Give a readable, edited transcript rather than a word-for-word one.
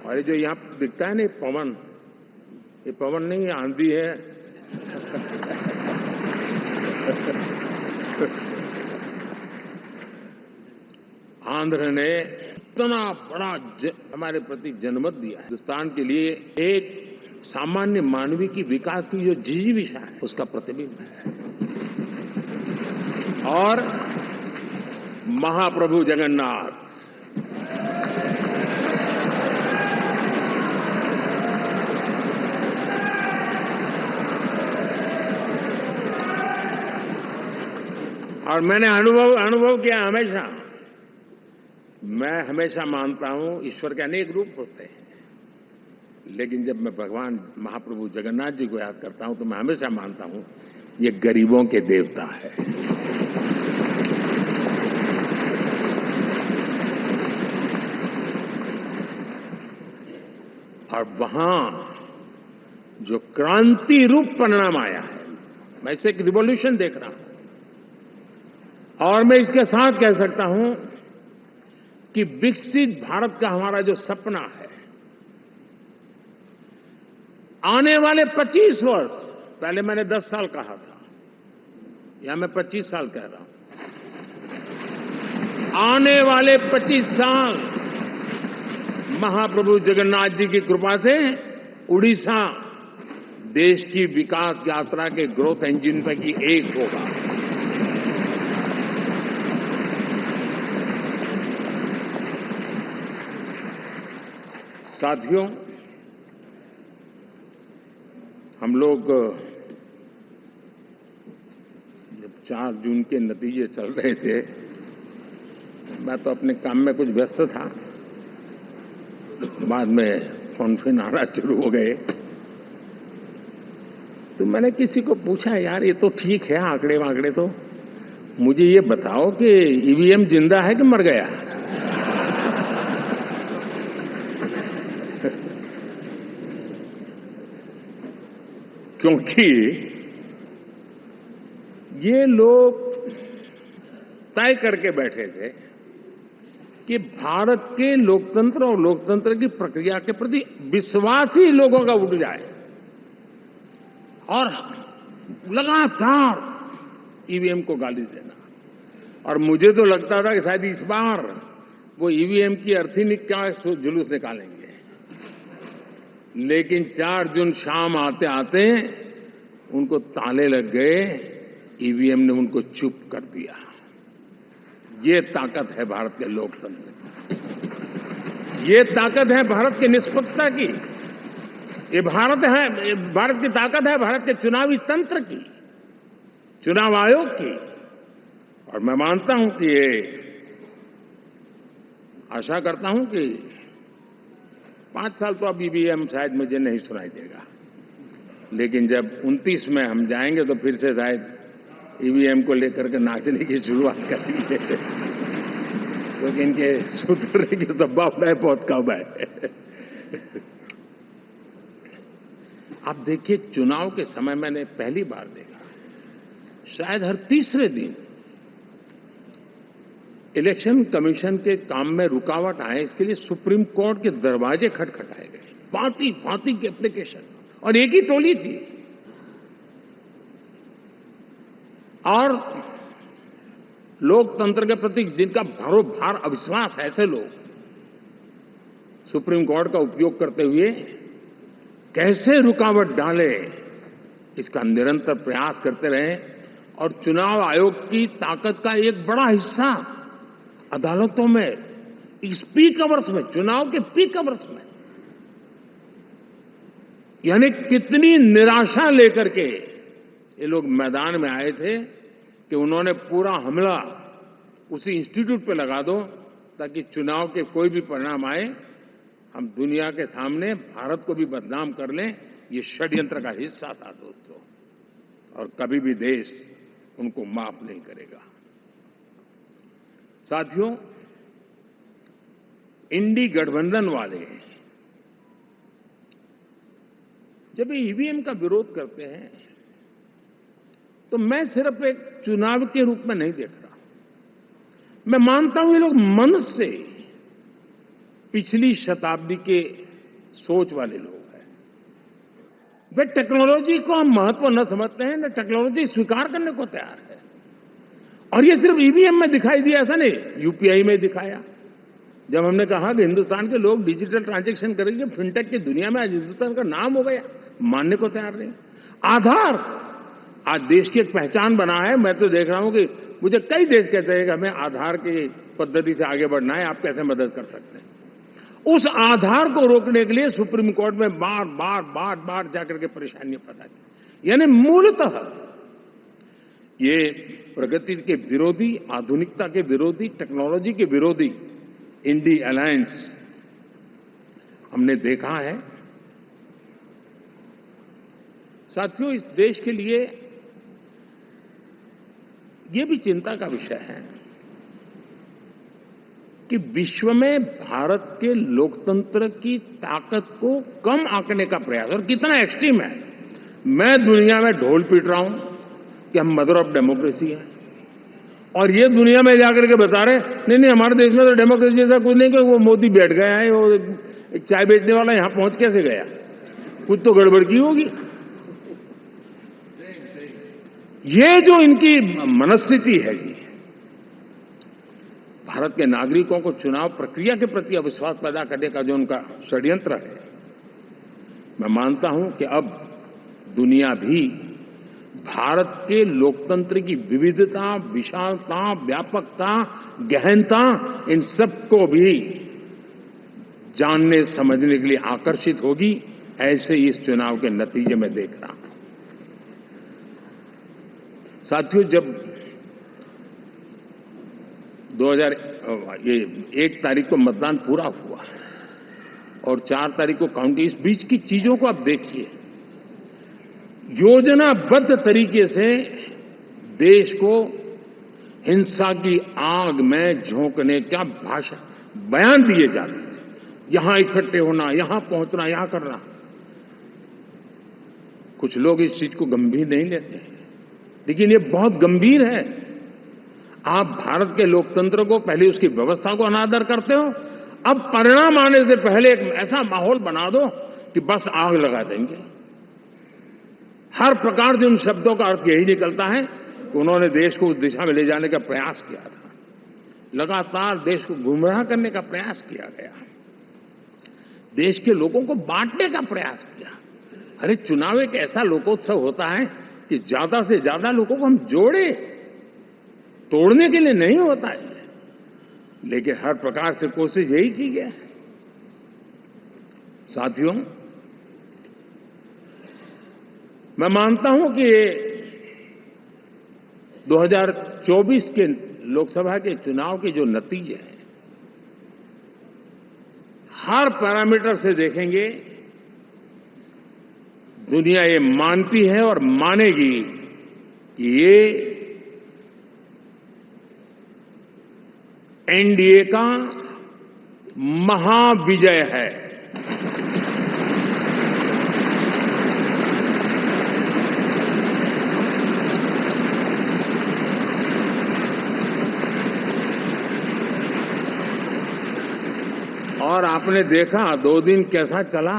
और ये जो यहाँ दिखता है ना पवन, ये पवन नहीं, आंधी है। आंध्र ने इतना बड़ा हमारे प्रति जनमत दिया है। हिंदुस्तान के लिए एक सामान्य मानवीय की विकास की जो जिजीविषा है उसका प्रतिबिंब है। और महाप्रभु जगन्नाथ और मैंने अनुभव किया हमेशा। मैं हमेशा मानता हूं ईश्वर के अनेक रूप होते हैं, लेकिन जब मैं भगवान महाप्रभु जगन्नाथ जी को याद करता हूं तो मैं हमेशा मानता हूं ये गरीबों के देवता है। और वहां जो क्रांति रूप परिणाम आया है, मैं इसे एक रिवॉल्यूशन देख रहा हूं। और मैं इसके साथ कह सकता हूं कि विकसित भारत का हमारा जो सपना है, आने वाले 25 वर्ष, पहले मैंने 10 साल कहा था, या मैं 25 साल कह रहा हूं, आने वाले 25 साल महाप्रभु जगन्नाथ जी की कृपा से उड़ीसा देश की विकास यात्रा के ग्रोथ इंजन पैकी एक होगा। साथियों, हम लोग जब 4 जून के नतीजे चल रहे थे, मैं तो अपने काम में कुछ व्यस्त था। बाद में फोन आना शुरू हो गए, तो मैंने किसी को पूछा, यार ये तो ठीक है आंकड़े वांकड़े, तो मुझे ये बताओ कि ईवीएम जिंदा है कि मर गया? क्योंकि ये लोग तय करके बैठे थे कि भारत के लोकतंत्र और लोकतंत्र की प्रक्रिया के प्रति विश्वास ही लोगों का उठ जाए, और लगातार ईवीएम को गाली देना। और मुझे तो लगता था कि शायद इस बार वो ईवीएम की अर्थी का जुलूस निकालेंगे, लेकिन 4 जून शाम आते आते उनको ताले लग गए, ईवीएम ने उनको चुप कर दिया। ये ताकत है भारत के लोकतंत्र की, ये ताकत है भारत की निष्पक्षता की, ये भारत की ताकत है भारत के चुनावी तंत्र की, चुनाव आयोग की। और मैं मानता हूं कि ये आशा करता हूं कि 5 साल तो अब ईवीएम शायद मुझे नहीं सुनाई देगा, लेकिन जब 29 में हम जाएंगे तो फिर से शायद ईवीएम को लेकर के नाचने की शुरुआत करेंगे, क्योंकि इनके सुधरने की संभावना बहुत कम है। आप देखिए, चुनाव के समय मैंने पहली बार देखा, शायद हर तीसरे दिन इलेक्शन कमीशन के काम में रुकावट आए, इसके लिए सुप्रीम कोर्ट के दरवाजे खटखटाए गए, भांति भांति की एप्लीकेशन, और एक ही टोली थी। और लोकतंत्र के प्रति जिनका भरोभार अविश्वास, ऐसे लोग सुप्रीम कोर्ट का उपयोग करते हुए कैसे रुकावट डाले, इसका निरंतर प्रयास करते रहे। और चुनाव आयोग की ताकत का एक बड़ा हिस्सा अदालतों में, इस पीक अवर्स में, चुनाव के पीक अवर्स में, यानी कितनी निराशा लेकर के ये लोग मैदान में आए थे कि उन्होंने पूरा हमला उसी इंस्टीट्यूट पे लगा दो, ताकि चुनाव के कोई भी परिणाम आए हम दुनिया के सामने भारत को भी बदनाम कर लें। ये षड्यंत्र का हिस्सा था दोस्तों, और कभी भी देश उनको माफ नहीं करेगा। साथियों, इंडी गठबंधन वाले जब ईवीएम का विरोध करते हैं तो मैं सिर्फ एक चुनाव के रूप में नहीं देख रहा। मैं मानता हूं ये लोग मन से पिछली शताब्दी के सोच वाले लोग हैं। वे टेक्नोलॉजी को हम महत्व न समझते हैं, न टेक्नोलॉजी स्वीकार करने को तैयार है। और ये सिर्फ ईवीएम में दिखाई दिया, ऐसा नहीं, यूपीआई में दिखाया। जब हमने कहा कि हिंदुस्तान के लोग डिजिटल ट्रांजैक्शन करेंगे, फिनटेक की दुनिया में आज हिंदुस्तान का नाम हो गया, मानने को तैयार नहीं। आधार आज देश की एक पहचान बना है। मैं तो देख रहा हूं कि मुझे कई देश कहते हैं कि हमें आधार की पद्धति से आगे बढ़ना है, आप कैसे मदद कर सकते हैं। उस आधार को रोकने के लिए सुप्रीम कोर्ट में बार बार जाकर के परेशानियां पैदा की। यानी मूलतः ये प्रगति के विरोधी, आधुनिकता के विरोधी, टेक्नोलॉजी के विरोधी इंडी अलायंस हमने देखा है। साथियों, इस देश के लिए ये भी चिंता का विषय है कि विश्व में भारत के लोकतंत्र की ताकत को कम आंकने का प्रयास, और कितना एक्सट्रीम है। मैं दुनिया में ढोल पीट रहा हूं कि हम मदर ऑफ डेमोक्रेसी है, और ये दुनिया में जाकर के बता रहे नहीं हमारे देश में तो डेमोक्रेसी ऐसा कुछ नहीं, कि वो मोदी बैठ गया है, वो एक चाय बेचने वाला यहां पहुंच कैसे गया, कुछ तो गड़बड़ की होगी। ये जो इनकी मनस्थिति है जी, भारत के नागरिकों को चुनाव प्रक्रिया के प्रति अविश्वास पैदा करने का जो उनका षड्यंत्र है, मैं मानता हूं कि अब दुनिया भी भारत के लोकतंत्र की विविधता, विशालता, व्यापकता, गहनता, इन सबको भी जानने समझने के लिए आकर्षित होगी। ऐसे इस चुनाव के नतीजे में देख रहा हूं। साथियों, जब 1 तारीख को मतदान पूरा हुआ और 4 तारीख को काउंटिंग, इस बीच की चीजों को आप देखिए। योजनाबद्ध तरीके से देश को हिंसा की आग में झोंकने का बयान दिए जाते थे। यहां इकट्ठे होना, यहां पहुंचना, यहां करना। कुछ लोग इस चीज को गंभीर नहीं लेते, लेकिन ये बहुत गंभीर है। आप भारत के लोकतंत्र को, पहले उसकी व्यवस्था को अनादर करते हो, अब परिणाम आने से पहले एक ऐसा माहौल बना दो कि बस आग लगा देंगे। हर प्रकार से उन शब्दों का अर्थ यही निकलता है कि उन्होंने देश को उस दिशा में ले जाने का प्रयास किया था। लगातार देश को गुमराह करने का प्रयास किया गया, देश के लोगों को बांटने का प्रयास किया। अरे, चुनाव एक ऐसा लोकोत्सव होता है कि ज्यादा से ज्यादा लोगों को हम जोड़े, तोड़ने के लिए नहीं होता है। लेकिन हर प्रकार से कोशिश यही की गई। साथियों, मैं मानता हूं कि 2024 के लोकसभा के चुनाव के जो नतीजे हैं, हर पैरामीटर से देखेंगे, दुनिया ये मानती है और मानेगी कि ये एनडीए का महाविजय है। और आपने देखा 2 दिन कैसा चला।